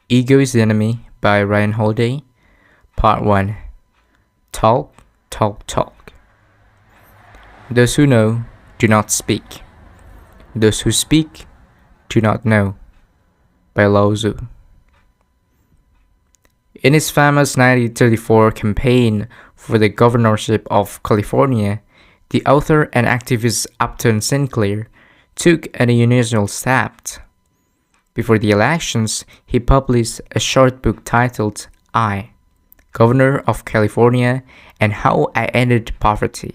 Ego is the Enemy by Ryan Holiday. Part 1. Talk, talk, talk. Those who know do not speak. Those who speak do not know. By Lao Tzu. In his famous 1934 campaign for the governorship of California, the author and activist Upton Sinclair took an unusual step. Before the elections, he published a short book titled I, Governor of California and How I Ended Poverty,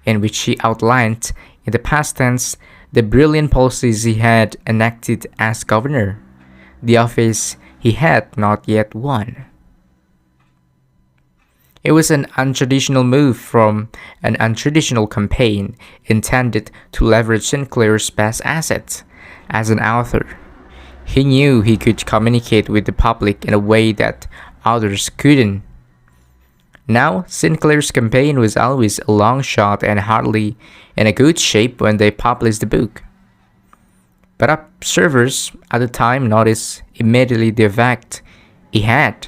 in which he outlined, in the past tense, the brilliant policies he had enacted as governor, the office he had not yet won. It was an untraditional move from an untraditional campaign intended to leverage Sinclair's best asset as an author. He knew he could communicate with the public in a way that others couldn't. Now, Sinclair's campaign was always a long shot and hardly in a good shape when they published the book. But observers at the time noticed immediately the effect he had,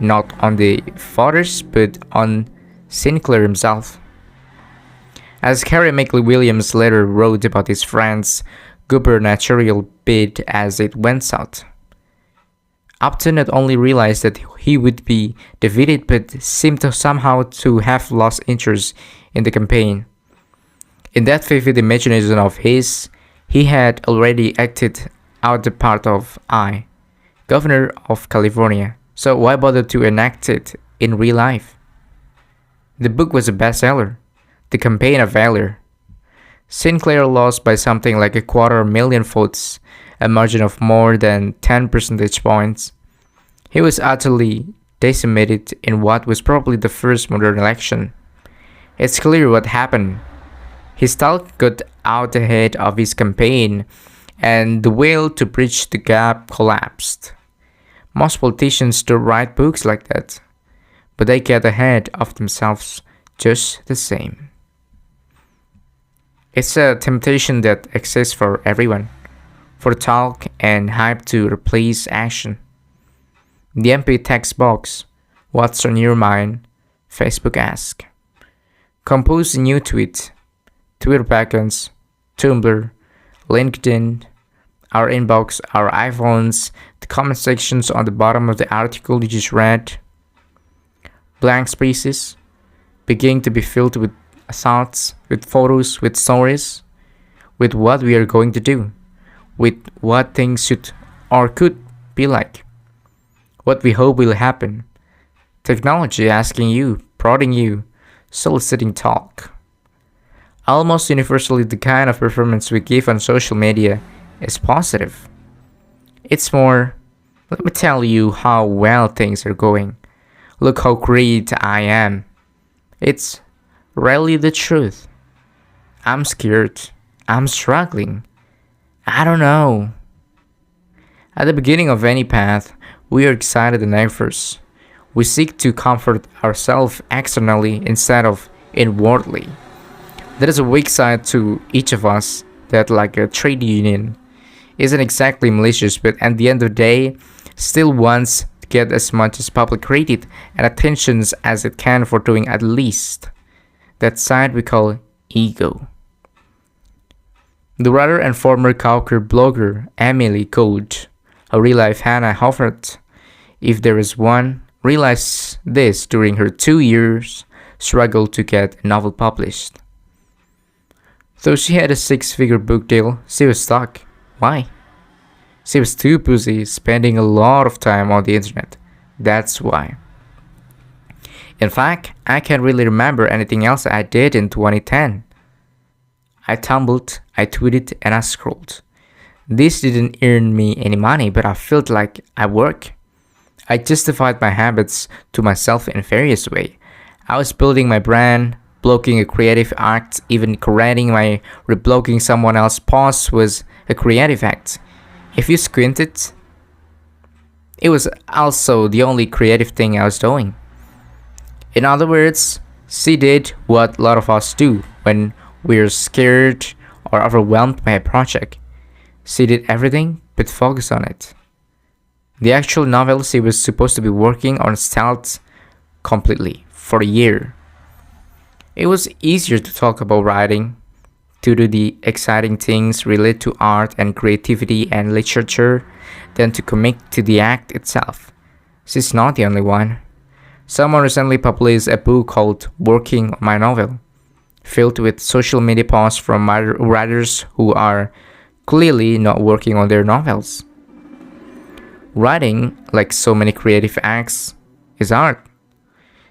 not on the voters but on Sinclair himself. As Carey McLeod-Williams later wrote about his friend's gubernatorial bid as it went out, Upton not only realized that he would be defeated but seemed to somehow to have lost interest in the campaign. In that vivid imagination of his, he had already acted out the part of I, Governor of California, so why bother to enact it in real life? The book was a bestseller, the campaign a failure. Sinclair lost by something like 250,000 votes, a margin of more than 10 percentage points. He was utterly decimated in what was probably the first modern election. It's clear what happened. His talk got out ahead of his campaign, and the will to bridge the gap collapsed. Most politicians do write books like that, but they get ahead of themselves just the same. It's a temptation that exists for everyone, for talk and hype to replace action. The empty text box, what's on your mind? Facebook ask. Compose a new tweet, Twitter backends, Tumblr, LinkedIn, our inbox, our iPhones, the comment sections on the bottom of the article you just read. Blank spaces, beginning to be filled with thoughts, with photos, with stories, with what we are going to do, with what things should or could be like, what we hope will happen. Technology asking you, prodding you, soliciting talk. Almost universally, the kind of performance we give on social media is positive. It's more, let me tell you how well things are going. Look how great I am. It's rarely the truth. I'm scared. I'm struggling. I don't know. At the beginning of any path, we are excited and anxious. We seek to comfort ourselves externally instead of inwardly. There is a weak side to each of us that, like a trade union, isn't exactly malicious, but at the end of the day, still wants to get as much as public credit and attention as it can for doing at least. That side we call ego. The writer and former Gawker blogger Emily Gold, a real-life Hannah Hoffert, if there is one, realized this during her 2 years struggle to get a novel published. Though she had a 6-figure book deal, she was stuck. Why? She was too busy spending a lot of time on the internet. That's why. In fact, I can't really remember anything else I did in 2010. I tumbled, I tweeted, and I scrolled. This didn't earn me any money, but I felt like I work. I justified my habits to myself in various ways. I was building my brand, blogging a creative act, even creating my reblogging someone else's post was a creative act. If you squinted, it was also the only creative thing I was doing. In other words, she did what a lot of us do when we're scared or overwhelmed by a project. She did everything but focus on it. The actual novels he was supposed to be working on stalled completely for a year. It was easier to talk about writing, to do the exciting things related to art and creativity and literature, than to commit to the act itself. She's not the only one. Someone recently published a book called Working on My Novel, filled with social media posts from writers who are clearly not working on their novels. Writing, like so many creative acts, is art.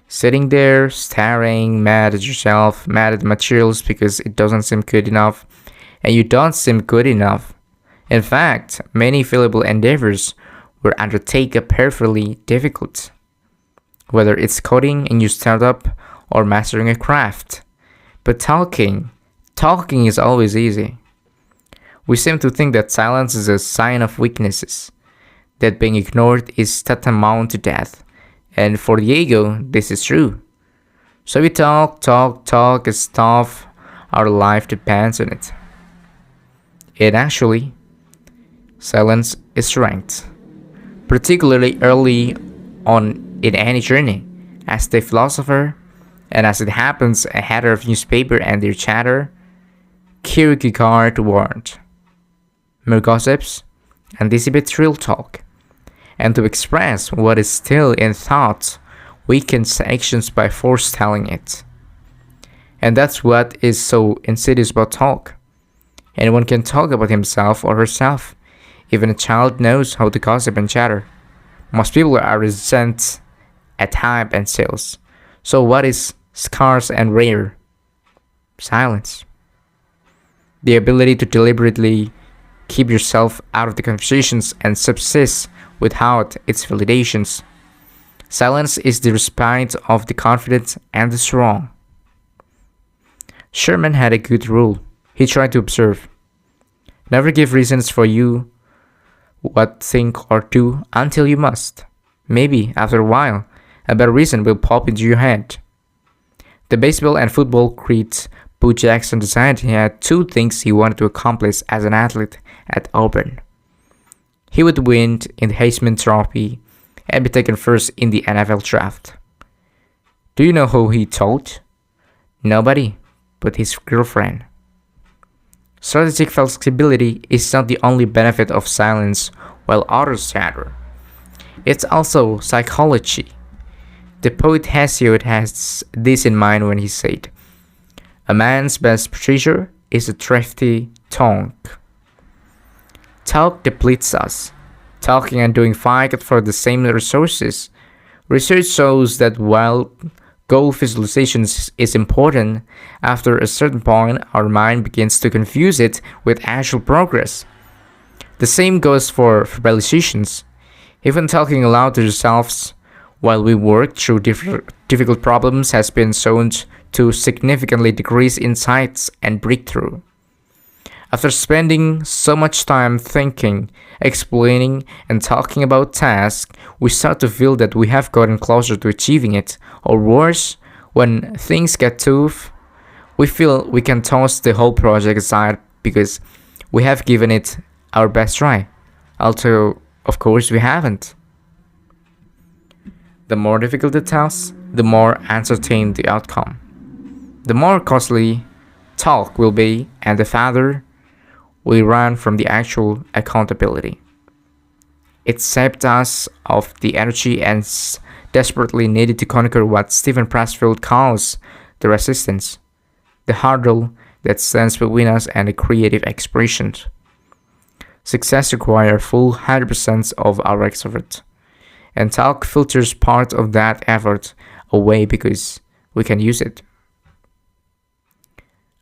Sitting there, staring, mad at yourself, mad at the materials because it doesn't seem good enough, and you don't seem good enough. In fact, many fillable endeavors were undertaken peripherally difficult. Whether it's coding a new startup or mastering a craft. But talking is always easy. We seem to think that silence is a sign of weaknesses, that being ignored is tantamount to death. And for the ego, this is true. So we talk as stuff our life depends on it. And actually, silence is strength, particularly early on in any journey. As the philosopher, and as it happens, a header of newspaper and their chatter, Kierkegaard warned, mere gossips anticipate real talk. And to express what is still in thought weakens actions by foretelling it. And that's what is so insidious about talk. Anyone can talk about himself or herself. Even a child knows how to gossip and chatter. Most people are resent at hype and sales. So what is scarce and rare? Silence. The ability to deliberately keep yourself out of the conversations and subsist without its validations. Silence is the respite of the confident and the strong. Sherman had a good rule. He tried to observe. Never give reasons for you what think or do until you must. Maybe, after a while, a better reason will pop into your head. The baseball and football great Bo Jackson decided he had two things he wanted to accomplish as an athlete at Auburn. He would win in the Heisman Trophy and be taken first in the NFL draft. Do you know who he told? Nobody but his girlfriend. Strategic flexibility is not the only benefit of silence while others chatter. It's also psychology. The poet Hesiod has this in mind when he said, "A man's best treasure is a thrifty tongue." Talk depletes us. Talking and doing fight for the same resources. Research shows that while goal visualization is important, after a certain point, our mind begins to confuse it with actual progress. The same goes for verbalizations. Even talking aloud to yourselves while we work through difficult problems has been shown to significantly decrease insights and breakthrough. After spending so much time thinking, explaining, and talking about tasks, we start to feel that we have gotten closer to achieving it. Or worse, when things get tough, we feel we can toss the whole project aside because we have given it our best try. Although, of course, we haven't. The more difficult the task, the more uncertain the outcome. The more costly talk will be, and the farther we run from the actual accountability. It sapped us of the energy and desperately needed to conquer what Stephen Pressfield calls the resistance, the hurdle that stands between us and the creative expression. Success requires full 100% of our effort, and talk filters part of that effort away because we can use it.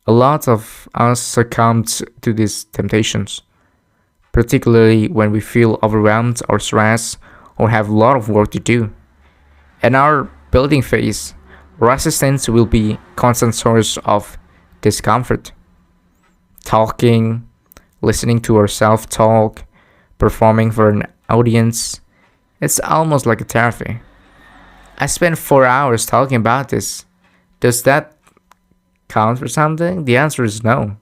A lot of us succumb to these temptations, particularly when we feel overwhelmed or stressed or have a lot of work to do. In our building phase, resistance will be a constant source of discomfort. Talking, listening to ourselves talk, performing for an audience, it's almost like a therapy. I spent 4 hours talking about this. Does that count for something? The answer is no.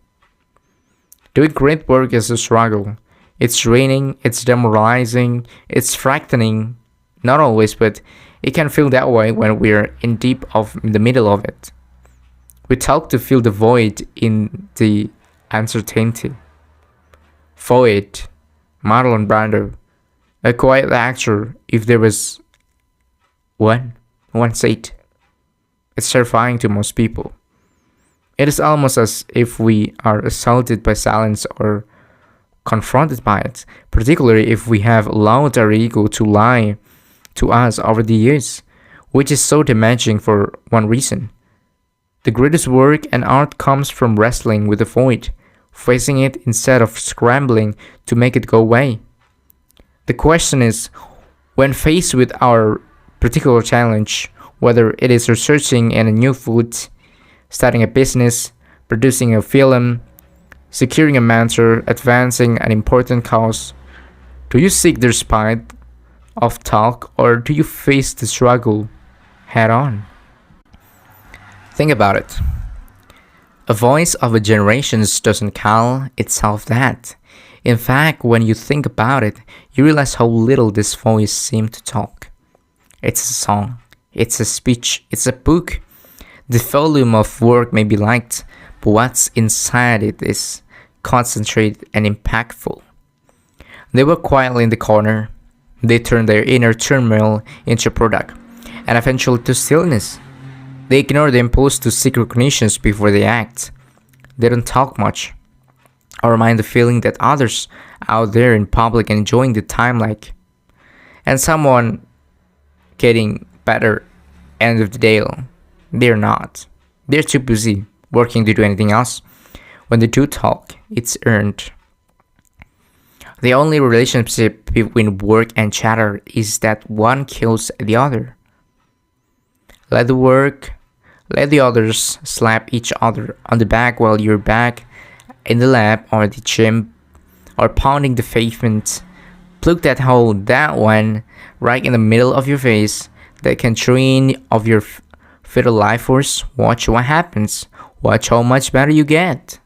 Doing great work is a struggle. It's draining, it's demoralizing, it's frightening. Not always, but it can feel that way when we're in the middle of it. We talk to fill the void in the uncertainty. Void, Marlon Brando, a quiet actor, if there was one said. It's terrifying to most people. It is almost as if we are assaulted by silence or confronted by it, particularly if we have allowed our ego to lie to us over the years, which is so damaging for one reason. The greatest work and art comes from wrestling with the void, facing it instead of scrambling to make it go away. The question is, when faced with our particular challenge, whether it is researching in a new food, starting a business, producing a film, securing a mentor, advancing an important cause, do you seek the respite of talk or do you face the struggle head on? Think about it. A voice of a generation doesn't call itself that. In fact, when you think about it, you realize how little this voice seems to talk. It's a song, it's a speech, it's a book. The volume of work may be light, but what's inside it is concentrated and impactful. They work quietly in the corner. They turn their inner turmoil into a product, and eventually to stillness. They ignore the impulse to seek recognitions before they act. They don't talk much, or mind the feeling that others out there in public enjoying the time like, and someone getting better end of the day. They're not. They're too busy working to do anything else. When they do talk, it's earned. The only relationship between work and chatter is that one kills the other. Let the others slap each other on the back while you're back in the lab or the gym or pounding the pavement. Plug that hole, that one, right in the middle of your face that can drain of your vital life force. Watch what happens. Watch how much better you get.